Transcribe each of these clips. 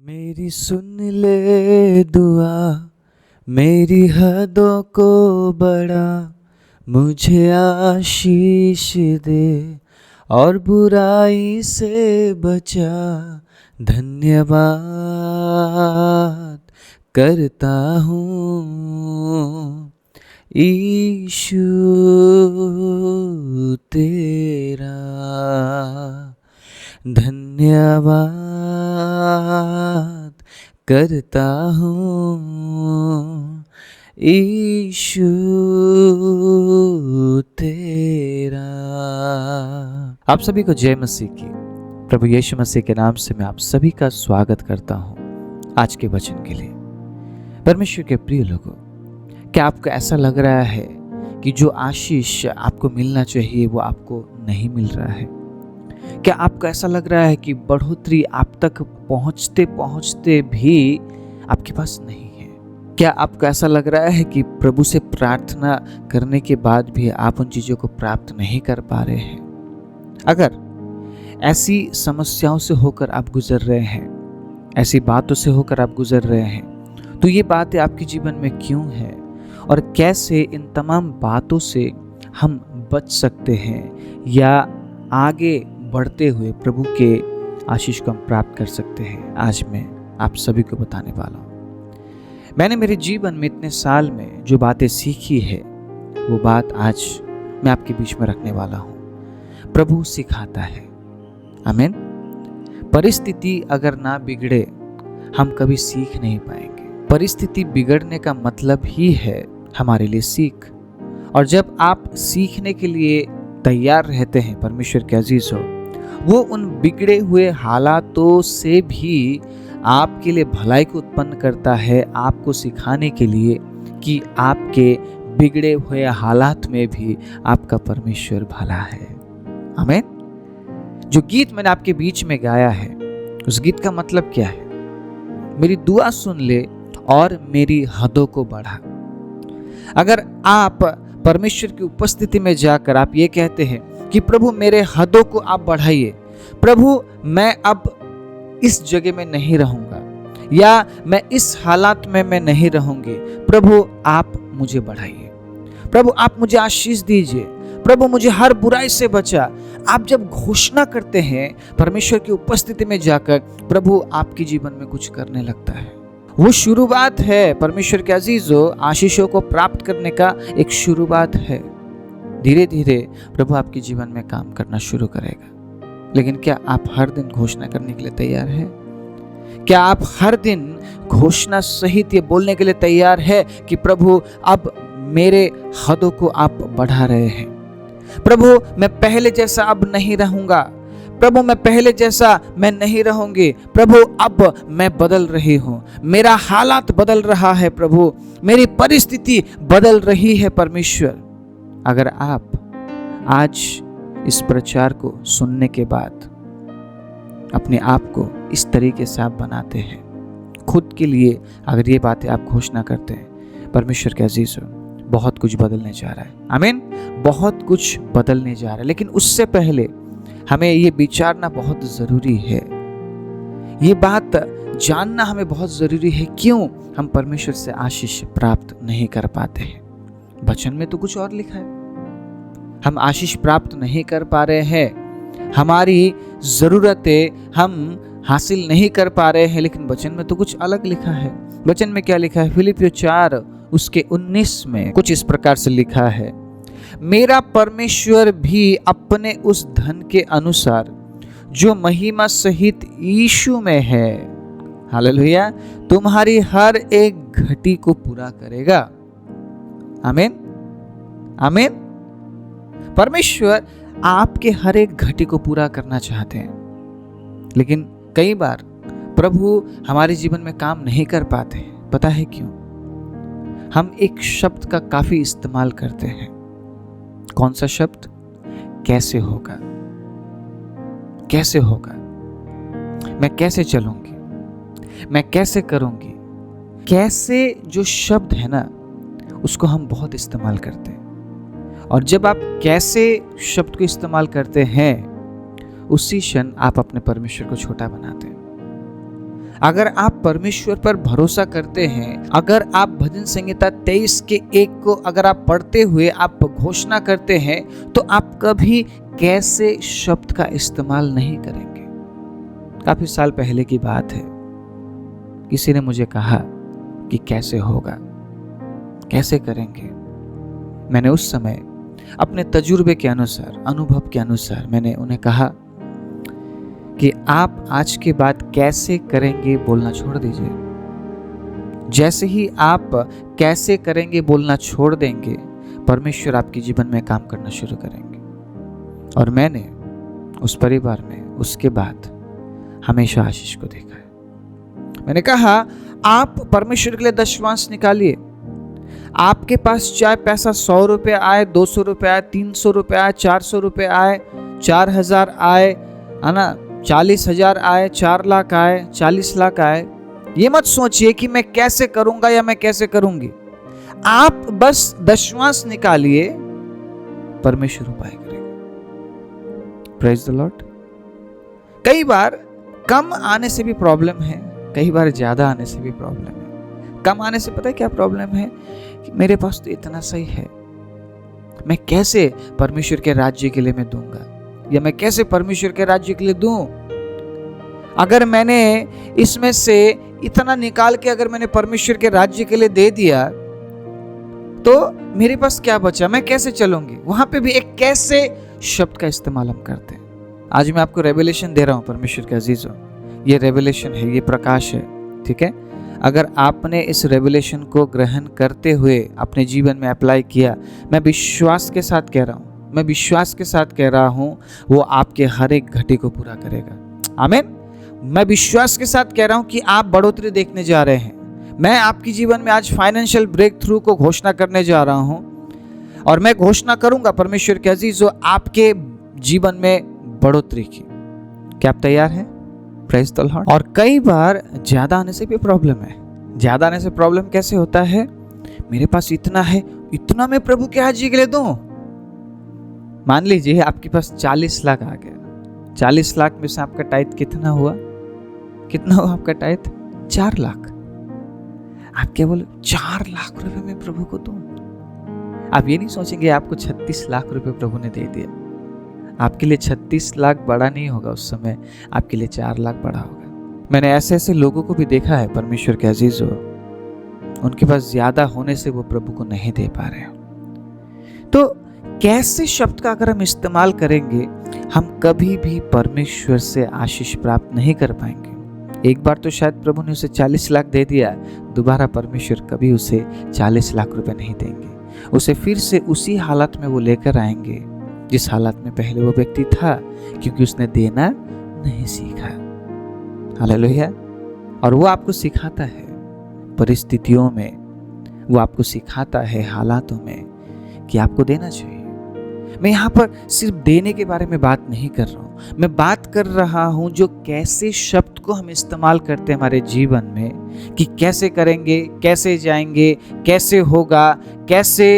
मेरी सुन ले दुआ, मेरी हदों को बढ़ा, मुझे आशीष दे और बुराई से बचा। धन्यवाद करता हूँ ईशु तेरा, धन्यवाद करता हूँ ईशु तेरा। आप सभी को जय मसीह की। प्रभु यीशु मसीह के नाम से मैं आप सभी का स्वागत करता हूँ आज के वचन के लिए। परमेश्वर के प्रिय लोगों, क्या आपको ऐसा लग रहा है कि जो आशीष आपको मिलना चाहिए वो आपको नहीं मिल रहा है? क्या आपको ऐसा लग रहा है कि बढ़ोतरी आप तक पहुंचते पहुंचते भी आपके पास नहीं है? क्या आपको ऐसा लग रहा है कि प्रभु से प्रार्थना करने के बाद भी आप उन चीजों को प्राप्त नहीं कर पा रहे हैं? अगर ऐसी समस्याओं से होकर आप गुजर रहे हैं, ऐसी बातों से होकर आप गुजर रहे हैं, तो ये बातें आपके जीवन में क्यों है और कैसे इन तमाम बातों से हम बच सकते हैं या आगे बढ़ते हुए प्रभु के आशीष को हम प्राप्त कर सकते हैं, आज मैं आप सभी को बताने वाला हूँ। मैंने मेरे जीवन में इतने साल में जो बातें सीखी है वो बात आज मैं आपके बीच में रखने वाला हूँ। प्रभु सिखाता है, आमीन। परिस्थिति अगर ना बिगड़े हम कभी सीख नहीं पाएंगे। परिस्थिति बिगड़ने का मतलब ही है हमारे लिए सीख। और जब आप सीखने के लिए तैयार रहते हैं, परमेश्वर के अजीज हो, वो उन बिगड़े हुए हालातों से भी आपके लिए भलाई को उत्पन्न करता है, आपको सिखाने के लिए कि आपके बिगड़े हुए हालात में भी आपका परमेश्वर भला है। आमीन। जो गीत मैंने आपके बीच में गाया है, उस गीत का मतलब क्या है? मेरी दुआ सुन ले और मेरी हदों को बढ़ा। अगर आप परमेश्वर की उपस्थिति में जाकर आप ये कहते हैं कि प्रभु मेरे हदों को आप बढ़ाइए, प्रभु मैं अब इस जगह में नहीं रहूंगा या मैं इस हालात में मैं नहीं रहूंगी, प्रभु आप मुझे बढ़ाइए, प्रभु आप मुझे आशीष दीजिए, प्रभु मुझे हर बुराई से बचा। आप जब घोषणा करते हैं परमेश्वर की उपस्थिति में जाकर, प्रभु आपके जीवन में कुछ करने लगता है। वो शुरुआत है परमेश्वर के अजीजों, आशीषों को प्राप्त करने का एक शुरुआत है। धीरे धीरे प्रभु आपके जीवन में काम करना शुरू करेगा। लेकिन क्या आप हर दिन घोषणा करने के लिए तैयार है? क्या आप हर दिन घोषणा सहित ये बोलने के लिए तैयार है कि प्रभु अब मेरे हदों को आप बढ़ा रहे हैं, प्रभु मैं पहले जैसा अब नहीं रहूंगा, प्रभु मैं पहले जैसा मैं नहीं रहूंगी, प्रभु अब मैं बदल रही हूं, मेरा हालात बदल रहा है, प्रभु मेरी परिस्थिति बदल रही है। परमेश्वर, अगर आप आज इस प्रचार को सुनने के बाद अपने आप को इस तरीके से आप बनाते हैं, खुद के लिए अगर ये बातें आप घोषणा करते हैं, परमेश्वर के अजीज हो, बहुत कुछ बदलने जा रहा है। आमीन। बहुत कुछ बदलने जा रहा है। लेकिन उससे पहले हमें ये विचारना बहुत जरूरी है, ये बात जानना हमें बहुत जरूरी है, क्यों हम परमेश्वर से आशीष प्राप्त नहीं कर पाते हैं। वचन में तो कुछ और लिखा है, हम आशीष प्राप्त नहीं कर पा रहे हैं, हमारी जरूरतें हम हासिल नहीं कर पा रहे हैं, लेकिन वचन में तो कुछ अलग लिखा है। वचन में क्या लिखा है? फिलिपियों 4 उसके 19 में कुछ इस प्रकार से लिखा है, मेरा परमेश्वर भी अपने उस धन के अनुसार जो महिमा सहित यीशु में है, हालेलुया, तुम्हारी हर एक घटी को पूरा करेगा। आमीन। आमीन। परमेश्वर आपके हर एक घटी को पूरा करना चाहते हैं, लेकिन कई बार प्रभु हमारे जीवन में काम नहीं कर पाते हैं। पता है क्यों? हम एक शब्द का काफी इस्तेमाल करते हैं। कौन सा शब्द? कैसे होगा, कैसे होगा, मैं कैसे चलूंगी, मैं कैसे करूंगी। कैसे जो शब्द है ना, उसको हम बहुत इस्तेमाल करते हैं। और जब आप कैसे शब्द को इस्तेमाल करते हैं, उसी क्षण आप अपने परमेश्वर को छोटा बनाते हैं। अगर आप परमेश्वर पर भरोसा करते हैं, अगर आप भजन संहिता 23 के 1 को अगर आप पढ़ते हुए आप घोषणा करते हैं, तो आप कभी कैसे शब्द का इस्तेमाल नहीं करेंगे। काफी साल पहले की बात है, किसी ने मुझे कहा कि कैसे होगा, कैसे करेंगे। मैंने उस समय अपने तजुर्बे के अनुसार, अनुभव के अनुसार मैंने उन्हें कहा कि आप आज के बाद कैसे करेंगे बोलना छोड़ दीजिए। जैसे ही आप कैसे करेंगे बोलना छोड़ देंगे, परमेश्वर आपके जीवन में काम करना शुरू करेंगे। और मैंने उस परिवार में उसके बाद हमेशा आशीष को देखा है। मैंने कहा, आप परमेश्वर के लिए दशमांश निकालिए। आपके पास चाहे पैसा 100 रुपये आए, 200 रुपये आए, 300 रुपये आए, 400 रुपये आए, 4000 आए, है ना, 40,000 आए, 4 लाख आए, 40 लाख आए, ये मत सोचिए कि मैं कैसे करूंगा या मैं कैसे करूंगी। आप बस दशमांश निकालिए, परमेश्वर उपाय करेगा। Praise the Lord. कई बार कम आने से भी प्रॉब्लम है, कई बार ज्यादा आने से भी प्रॉब्लम है। कम आने से पता है क्या प्रॉब्लम है, कि मेरे पास तो इतना सही है, मैं कैसे परमेश्वर के राज्य के लिए मैं दूंगा, या मैं कैसे परमेश्वर के राज्य के लिए दूं। अगर मैंने इसमें से इतना निकाल के अगर मैंने परमेश्वर के राज्य के लिए दे दिया, तो मेरे पास क्या बचा, मैं कैसे चलूंगी। वहां पे भी एक कैसे शब्द का इस्तेमाल हम करते हैं। आज मैं आपको रेवलेशन दे रहा हूं परमेश्वर के अजीजों, ये रेवलेशन है, ये प्रकाश है, ठीक है। अगर आपने इस रेवलेशन को ग्रहण करते हुए अपने जीवन में अप्लाई किया, मैं विश्वास के साथ कह रहा हूं, मैं विश्वास के साथ कह रहा हूं, वो आपके हर एक घटी को पूरा करेगा। आमीन। मैं विश्वास के साथ कह रहा हूं कि आप बढ़ोतरी देखने जा रहे हैं। मैं आपके जीवन में आज फाइनेंशियल ब्रेक थ्रू को घोषणा करने जा रहा हूं, और मैं घोषणा करूंगा परमेश्वर के अजीजों आपके जीवन में बढ़ोतरी की। क्या आप तैयार हैं? Praise the Lord. और कई बार ज्यादा आने से भी प्रॉब्लम है। ज्यादा आने से प्रॉब्लम कैसे होता है, मेरे पास इतना है, इतना मैं प्रभु के राज्य के लिए दूं। मान लीजिए आपके पास 40 लाख आ गया, 40 लाख में से आपका टाइथ कितना हुआ, कितना हुआ आपका टाइथ? 4 लाख। आप क्या बोले, 4 लाख रुपए मैं प्रभु को दूं? आप ये नहीं सोचेंगे आपको 36 लाख रुपए प्रभु ने दे दिया। आपके लिए 36 लाख बड़ा नहीं होगा उस समय, आपके लिए 4 लाख बड़ा होगा। मैंने ऐसे ऐसे लोगों को भी देखा है परमेश्वर के अजीजों, उनके पास ज्यादा होने से वो प्रभु को नहीं दे पा रहे हो। तो कैसे शब्द का अगर हम इस्तेमाल करेंगे, हम कभी भी परमेश्वर से आशीष प्राप्त नहीं कर पाएंगे। एक बार तो शायद प्रभु ने उसे 40 लाख दे दिया, दोबारा परमेश्वर कभी उसे 40 लाख रुपए नहीं देंगे। उसे फिर से उसी हालत में वो लेकर आएंगे जिस हालत में पहले वो व्यक्ति था, क्योंकि उसने देना नहीं सीखा। हालेलुया। और वो आपको सिखाता है परिस्थितियों में, वो आपको सिखाता है हालातों में कि आपको देना चाहिए। मैं यहाँ पर सिर्फ देने के बारे में बात नहीं कर रहा हूँ, मैं बात कर रहा हूँ जो कैसे शब्द को हम इस्तेमाल करते हैं हमारे जीवन में, कि कैसे करेंगे, कैसे जाएंगे, कैसे होगा, कैसे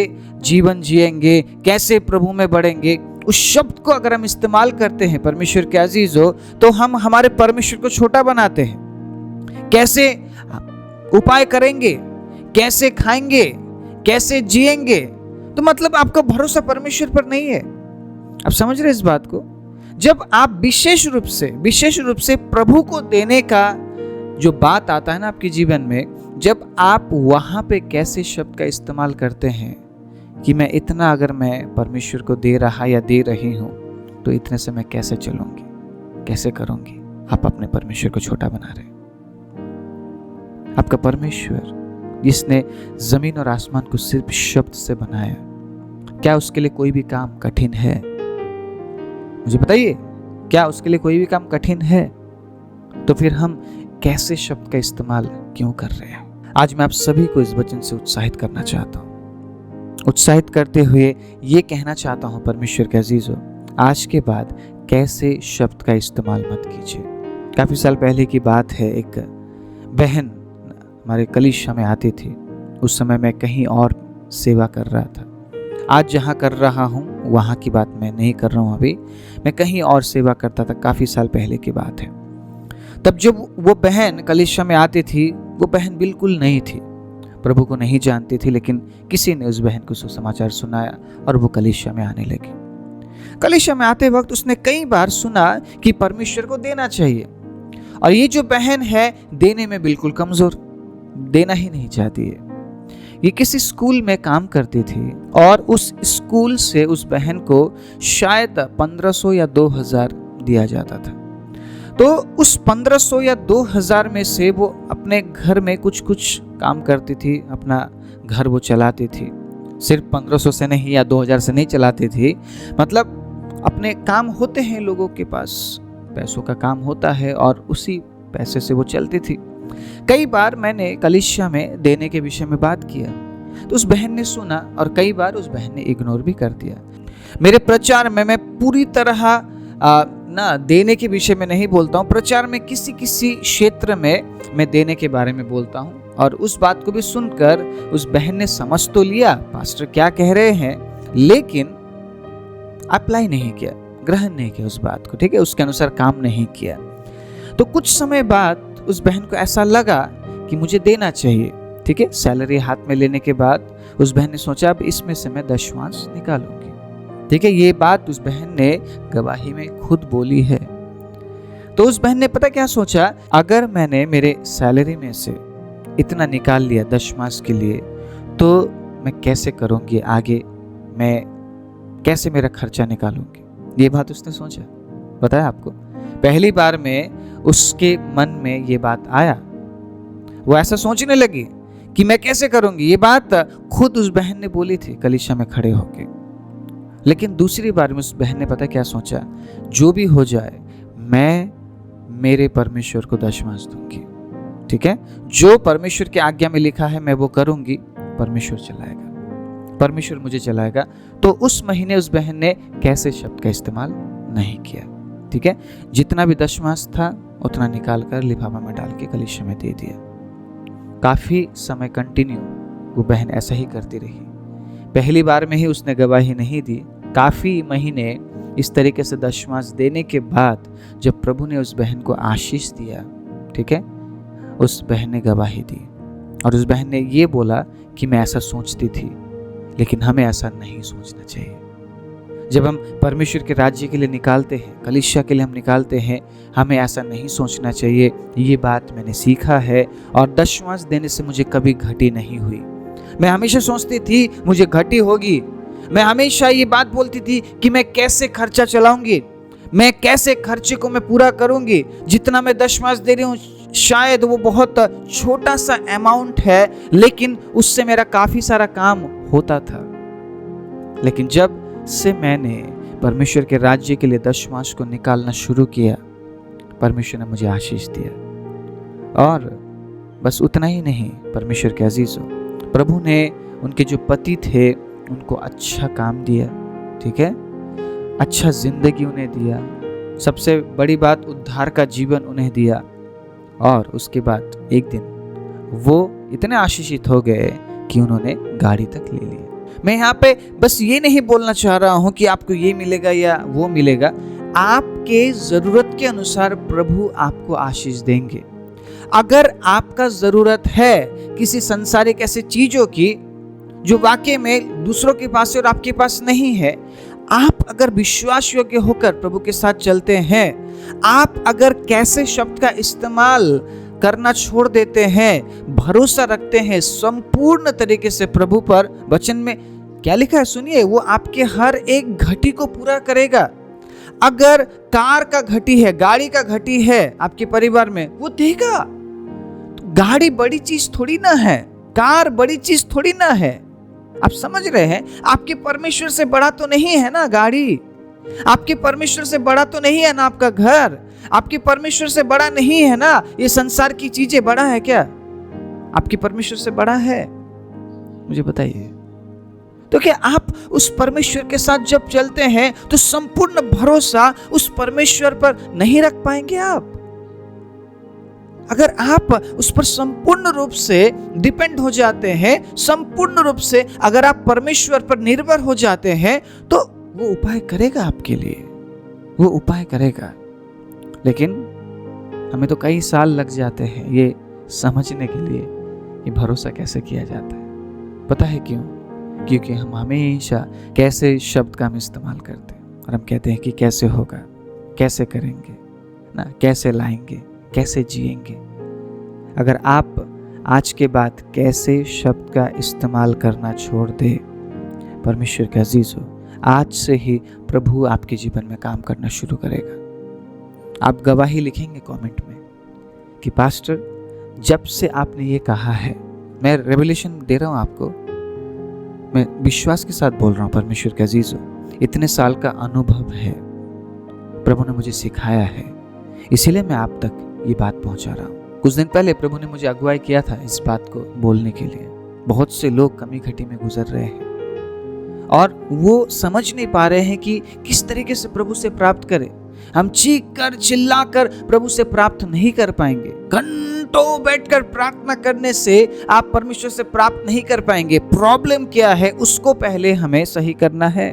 जीवन जिएंगे, कैसे प्रभु में बढ़ेंगे। उस शब्द को अगर हम इस्तेमाल करते हैं परमेश्वर के अजीजों, तो हम हमारे परमेश्वर को छोटा बनाते हैं। कैसे उपाय करेंगे, कैसे खाएंगे, कैसे जिएंगे, तो मतलब आपका भरोसा परमेश्वर पर नहीं है। आप समझ रहे इस बात को? जब आप विशेष रूप से प्रभु को देने का जो बात आता है ना आपके जीवन में, जब आप वहां पे कैसे शब्द का इस्तेमाल करते हैं कि मैं इतना अगर मैं परमेश्वर को दे रहा या दे रही हूं, तो इतने से मैं कैसे चलूंगी, कैसे करूंगी, आप अपने परमेश्वर को छोटा बना रहे। आपका परमेश्वर जिसने जमीन और आसमान को सिर्फ शब्द से बनाया, क्या उसके लिए कोई भी काम कठिन है? मुझे बताइए, क्या उसके लिए कोई भी काम कठिन है? तो फिर हम कैसे शब्द का इस्तेमाल क्यों कर रहे हैं? आज मैं आप सभी को इस वचन से उत्साहित करना चाहता हूं, उत्साहित करते हुए ये कहना चाहता हूं परमेश्वर के अजीजों, आज के बाद कैसे शब्द का इस्तेमाल मत कीजिए। काफी साल पहले की बात है, एक बहन हमारे कलीसिया में आती थी। उस समय मैं कहीं और सेवा कर रहा था। आज जहाँ कर रहा हूँ वहाँ की बात मैं नहीं कर रहा हूँ, अभी मैं कहीं और सेवा करता था, काफ़ी साल पहले की बात है। तब जब वो बहन कलीसिया में आती थी, वो बहन बिल्कुल नहीं थी, प्रभु को नहीं जानती थी, लेकिन किसी ने उस बहन को सुसमाचार सुनाया और वो कलीसिया में आने लगी। कलीसिया में आते वक्त उसने कई बार सुना कि परमेश्वर को देना चाहिए, और ये जो बहन है देने में बिल्कुल कमजोर, देना ही नहीं चाहती है। ये किसी स्कूल में काम करती थी और उस स्कूल से उस बहन को शायद 1500 या 2000 दिया जाता था। तो उस 1500 या 2000 में से वो अपने घर में कुछ कुछ काम करती थी, अपना घर वो चलाती थी। सिर्फ 1500 से नहीं या 2000 से नहीं चलाती थी, मतलब अपने काम होते हैं, लोगों के पास पैसों का काम होता है और उसी पैसे से वो चलती थी। कई बार मैंने कलीसिया में देने के विषय में बात किया तो उस बहन ने सुना, और कई बार उस बहन ने इग्नोर भी कर दिया। मेरे प्रचार में मैं पूरी तरह ना देने के विषय में नहीं बोलता हूँ, प्रचार में किसी किसी क्षेत्र में मैं देने के बारे में बोलता हूँ। और उस बात को भी सुनकर उस बहन ने समझ तो लिया पास्टर क्या कह रहे हैं, लेकिन अप्लाई नहीं किया, ग्रहण नहीं किया उस बात को, ठीक है, उसके अनुसार काम नहीं किया। तो कुछ समय बाद उस बहन को ऐसा लगा कि मुझे देना चाहिए, ठीक है। सैलरी हाथ में लेने के बाद उस बहन ने सोचा अब इसमें से मैं दशमांश निकालूंगी, ठीक है। ये बात उस बहन ने गवाही में खुद बोली है। तो उस बहन ने पता क्या सोचा, अगर मैंने मेरे सैलरी में से इतना निकाल लिया दशमांश के लिए, तो मैं कैसे करूंगी आगे, मैं कैसे मेरा खर्चा निकालूंगी। ये बात उसने सोचा। बताया आपको, पहली बार में उसके मन में ये बात आया, वो ऐसा सोचने लगी कि मैं कैसे करूंगी। ये बात खुद उस बहन ने बोली थी कलीसिया में खड़े होके। लेकिन दूसरी बार में उस बहन ने पता क्या सोचा, जो भी हो जाए मैं मेरे परमेश्वर को दशमांश दूंगी, ठीक है। जो परमेश्वर की आज्ञा में लिखा है मैं वो करूंगी, परमेश्वर चलाएगा, परमेश्वर मुझे चलाएगा। तो उस महीने उस बहन ने कैसे शब्द का इस्तेमाल नहीं किया, ठीक है। जितना भी दशमांश था उतना निकाल कर लिफाफा में डाल के कलीसिया में दे दिया। काफी समय कंटिन्यू वो बहन ऐसा ही करती रही। पहली बार में ही उसने गवाही नहीं दी, काफी महीने इस तरीके से दशमांश देने के बाद जब प्रभु ने उस बहन को आशीष दिया, ठीक है, उस बहन ने गवाही दी और उस बहन ने ये बोला कि मैं ऐसा सोचती थी, लेकिन हमें ऐसा नहीं सोचना चाहिए। जब हम परमेश्वर के राज्य के लिए निकालते हैं, कलीसिया के लिए हम निकालते हैं, हमें ऐसा नहीं सोचना चाहिए। ये बात मैंने सीखा है और दशमांश देने से मुझे कभी घटी नहीं हुई। मैं हमेशा सोचती थी मुझे घटी होगी, मैं हमेशा ये बात बोलती थी कि मैं कैसे खर्चा चलाऊंगी, मैं कैसे खर्चे को मैं पूरा करूंगी। जितना मैं दशमांश दे रही हूँ शायद वो बहुत छोटा सा अमाउंट है, लेकिन उससे मेरा काफी सारा काम होता था। लेकिन जब से मैंने परमेश्वर के राज्य के लिए दशमांश को निकालना शुरू किया, परमेश्वर ने मुझे आशीष दिया। और बस उतना ही नहीं, परमेश्वर के अजीजों, प्रभु ने उनके जो पति थे उनको अच्छा काम दिया, ठीक है, अच्छा जिंदगी उन्हें दिया, सबसे बड़ी बात उद्धार का जीवन उन्हें दिया। और उसके बाद एक दिन वो इतने आशीषित हो गए कि उन्होंने गाड़ी तक ले ली। मैं यहाँ पे बस ये नहीं बोलना चाह रहा हूँ कि आपको ये मिलेगा या वो मिलेगा, आपके जरूरत के अनुसार प्रभु आपको आशीष देंगे। अगर आपका जरूरत है किसी सांसारिक ऐसे चीजों की जो वाकई में दूसरों के पास है और आपके पास नहीं है, आप अगर विश्वास योग्य होकर प्रभु के साथ चलते हैं, आप अगर कैसे शब्द का इस्तेमाल करना छोड़ देते हैं, भरोसा रखते हैं संपूर्ण तरीके से प्रभु पर, वचन में क्या लिखा है सुनिए, वो आपके हर एक घटी को पूरा करेगा। अगर कार का घटी है, गाड़ी का घटी है आपके परिवार में, वो देगा। तो गाड़ी बड़ी चीज थोड़ी ना है, कार बड़ी चीज थोड़ी ना है। आप समझ रहे हैं, आपके परमेश्वर से बड़ा तो नहीं है ना गाड़ी, आपके परमेश्वर से बड़ा तो नहीं है ना आपका घर, आपके परमेश्वर से बड़ा नहीं है ना ये संसार की चीजें। बड़ा है क्या? आपके परमेश्वर से बड़ा है? मुझे बताइए। तो क्या आप उस परमेश्वर के साथ जब चलते हैं तो संपूर्ण भरोसा उस परमेश्वर पर नहीं रख पाएंगे आप? अगर आप उस पर संपूर्ण रूप से डिपेंड हो जाते हैं, संपूर्ण रूप से अगर आप परमेश्वर पर निर्भर हो जाते हैं, तो वो उपाय करेगा आपके लिए, वो उपाय करेगा। लेकिन हमें तो कई साल लग जाते हैं ये समझने के लिए कि भरोसा कैसे किया जाता है। पता है क्यों? क्योंकि हम हमेशा कैसे शब्द का हम इस्तेमाल करते हैं और हम कहते हैं कि कैसे होगा, कैसे करेंगे ना, कैसे लाएंगे, कैसे जिएंगे। अगर आप आज के बाद कैसे शब्द का इस्तेमाल करना छोड़ दे, परमेश्वर के अजीज हो, आज से ही प्रभु आपके जीवन में काम करना शुरू करेगा। आप गवाही लिखेंगे कमेंट में कि पास्टर, जब से आपने ये कहा है, मैं रेवलेशन दे रहा हूं आपको, मैं विश्वास के साथ बोल रहा हूं परमेश्वर के अजीज हो, इतने साल का अनुभव है, प्रभु ने मुझे सिखाया है, इसीलिए मैं आप तक ये बात पहुंचा रहा हूं। कुछ दिन पहले प्रभु ने मुझे अगुवाई किया था इस बात को बोलने के लिए। बहुत से लोग कमी घटी में गुजर रहे हैं और वो समझ नहीं पा रहे हैं कि किस तरीके से प्रभु से प्राप्त करें। हम चीख कर चिल्ला कर प्रभु से प्राप्त नहीं कर पाएंगे। घंटों बैठकर प्रार्थना करने से आप परमेश्वर से प्राप्त नहीं कर पाएंगे। प्रॉब्लम क्या है उसको पहले हमें सही करना है।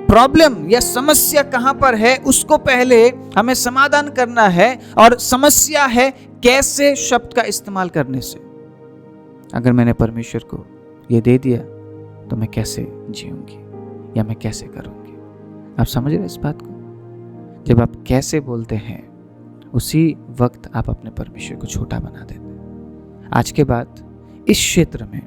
प्रॉब्लम या समस्या कहां पर है उसको पहले हमें समाधान करना है, और समस्या है कैसे शब्द का इस्तेमाल करने से। अगर मैंने परमेश्वर को ये दे दिया तो मैं कैसे जीऊंगी या मैं कैसे करूंगी। आप समझ रहे इस बात को? जब आप कैसे बोलते हैं उसी वक्त आप अपने परमेश्वर को छोटा बना देते हैं। आज के बाद इस क्षेत्र में,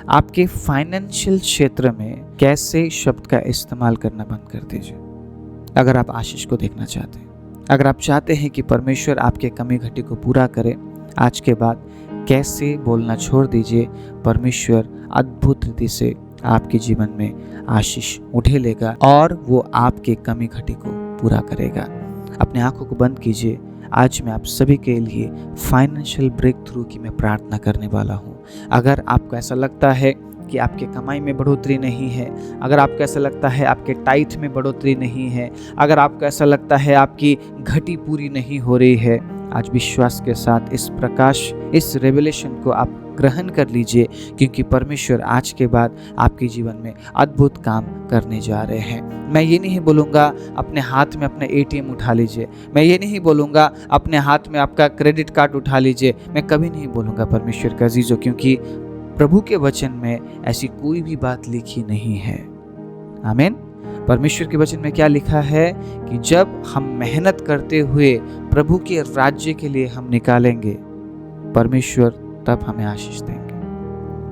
आपके फाइनेंशियल क्षेत्र में कैसे शब्द का इस्तेमाल करना बंद कर दीजिए। अगर आप आशीष को देखना चाहते हैं, अगर आप चाहते हैं कि परमेश्वर आपके कमी घटी को पूरा करे, आज के बाद कैसे बोलना छोड़ दीजिए। परमेश्वर अद्भुत रीति से आपके जीवन में आशीष उठे लेगा और वो आपके कमी घटी को पूरा करेगा। अपने आंखों को बंद कीजिए। आज मैं आप सभी के लिए फाइनेंशियल ब्रेक थ्रू की मैं प्रार्थना करने वाला हूँ। अगर आपको ऐसा लगता है कि आपके कमाई में बढ़ोतरी नहीं है, अगर आपको ऐसा लगता है आपके टाइट में बढ़ोतरी नहीं है, अगर आपको ऐसा लगता है आपकी घटी पूरी नहीं हो रही है, आज विश्वास के साथ इस प्रकाश, इस रेवलेशन को आप ग्रहण कर लीजिए, क्योंकि परमेश्वर आज के बाद आपके जीवन में अद्भुत काम करने जा रहे हैं। मैं ये नहीं बोलूँगा अपने हाथ में अपना एटीएम उठा लीजिए, मैं ये नहीं बोलूँगा अपने हाथ में आपका क्रेडिट कार्ड उठा लीजिए, मैं कभी नहीं बोलूँगा परमेश्वर का अजीजों, क्योंकि प्रभु के वचन में ऐसी कोई भी बात लिखी नहीं है। आमीन। परमेश्वर के वचन में क्या लिखा है कि जब हम मेहनत करते हुए प्रभु के राज्य के लिए हम निकालेंगे, परमेश्वर तब हमें आशीष देंगे।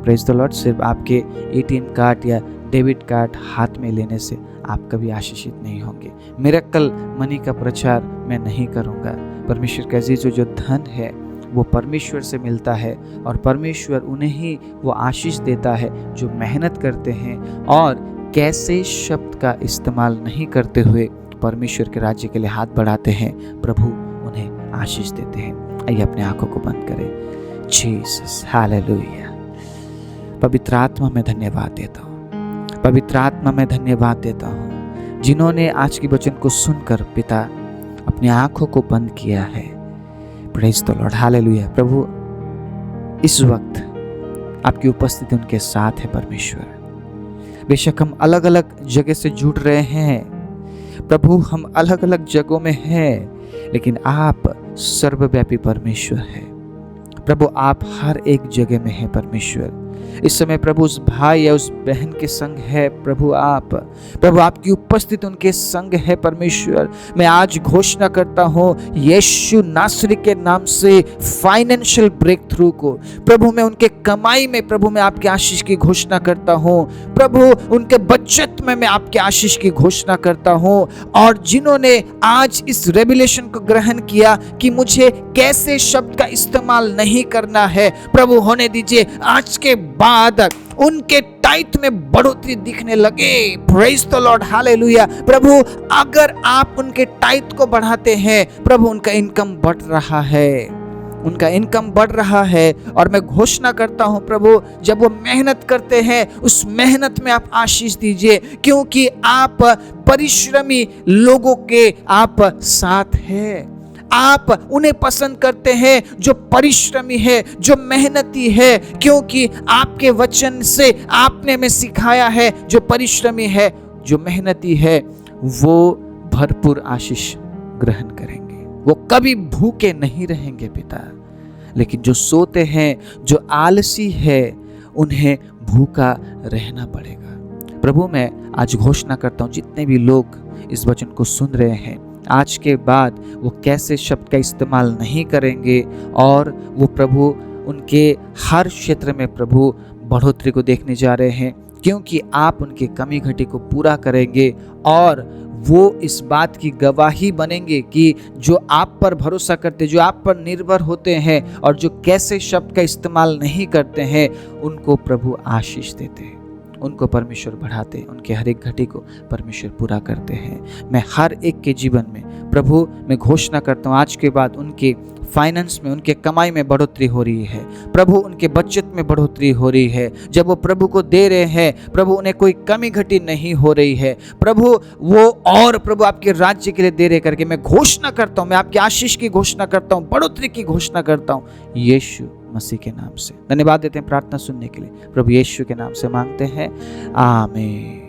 Praise the Lord. सिर्फ आपके एटीएम कार्ड या डेबिट कार्ड हाथ में लेने से आप कभी आशीषित नहीं होंगे। मिरेकल मनी का प्रचार मैं नहीं करूंगा। परमेश्वर का अजीजों, जो धन है वो परमेश्वर से मिलता है और परमेश्वर उन्हें ही वो आशीष देता है जो मेहनत करते हैं और कैसे शब्द का इस्तेमाल नहीं करते हुए परमेश्वर के राज्य के लिए हाथ बढ़ाते हैं, प्रभु उन्हें आशीष देते हैं। आइए अपने आंखों को बंद करें। Jesus, hallelujah. पवित्र आत्मा में धन्यवाद देता हूँ, पवित्र आत्मा में धन्यवाद देता हूँ, जिन्होंने आज के वचन को सुनकर पिता अपनी आंखों को बंद किया है। Praise the lord, hallelujah. प्रभु इस वक्त आपकी उपस्थिति उनके साथ है। परमेश्वर, बेशक हम अलग अलग जगह से जुड़ रहे हैं प्रभु, हम अलग अलग जगहों में हैं, लेकिन आप सर्वव्यापी परमेश्वर हैं प्रभु। आप हर एक जगह में हैं परमेश्वर। इस समय प्रभु उस भाई या उस बहन के संग है प्रभु, प्रभु आपकी उपस्थिति उनके संग है परमेश्वर। मैं आज घोषणा करता हूँ यीशु नासरी के नाम से फाइनेंशियल ब्रेक थ्रू को प्रभु, मैं उनके कमाई में प्रभु मैं आपकी आशीष की घोषणा करता हूँ प्रभु, उनके बचत में मैं आपकी आशीष की घोषणा करता हूँ। और जिन्होंने आज इस रेवलेशन को ग्रहण किया कि मुझे कैसे शब्द का इस्तेमाल नहीं करना है, प्रभु होने दीजिए आज के बाद उनके टाइट में बढ़ोतरी दिखने लगे। Praise the lord, hallelujah. प्रभु अगर आप उनके टाइट को बढ़ाते हैं प्रभु, उनका इनकम बढ़ रहा है, उनका इनकम बढ़ रहा है। और मैं घोषणा करता हूं प्रभु, जब वो मेहनत करते हैं उस मेहनत में आप आशीष दीजिए, क्योंकि आप परिश्रमी लोगों के आप साथ हैं। आप उन्हें पसंद करते हैं जो परिश्रमी है, जो मेहनती है, क्योंकि आपके वचन से आपने हमें सिखाया है जो परिश्रमी है, जो मेहनती है, वो भरपूर आशीष ग्रहण करेंगे। वो कभी भूखे नहीं रहेंगे पिता, लेकिन जो सोते हैं, जो आलसी है, उन्हें भूखा रहना पड़ेगा। प्रभु मैं आज घोषणा करता हूँ, जितने भी लोग इस वचन को सुन रहे हैं, आज के बाद वो कैसे शब्द का इस्तेमाल नहीं करेंगे और वो प्रभु उनके हर क्षेत्र में प्रभु बढ़ोतरी को देखने जा रहे हैं, क्योंकि आप उनके कमी घटी को पूरा करेंगे और वो इस बात की गवाही बनेंगे कि जो आप पर भरोसा करते, जो आप पर निर्भर होते हैं और जो कैसे शब्द का इस्तेमाल नहीं करते हैं, उनको प्रभु आशीष देते हैं, उनको परमेश्वर बढ़ाते हैं, उनके हर एक घटी को परमेश्वर पूरा करते हैं। मैं हर एक के जीवन में प्रभु मैं घोषणा करता हूँ, आज के बाद उनके फाइनेंस में, उनके कमाई में बढ़ोतरी हो रही है प्रभु, उनके बचत में बढ़ोतरी हो रही है। जब वो प्रभु को दे रहे हैं प्रभु, उन्हें कोई कमी घटी नहीं हो रही है प्रभु, वो और प्रभु आपके राज्य के लिए दे रहे करके मैं घोषणा करता हूँ, मैं आपकी आशीष की घोषणा करता हूँ, बढ़ोतरी की घोषणा करता हूँ, यीशु मसीह के नाम से। धन्यवाद देते हैं प्रार्थना सुनने के लिए, प्रभु यीशु के नाम से मांगते हैं, आमीन।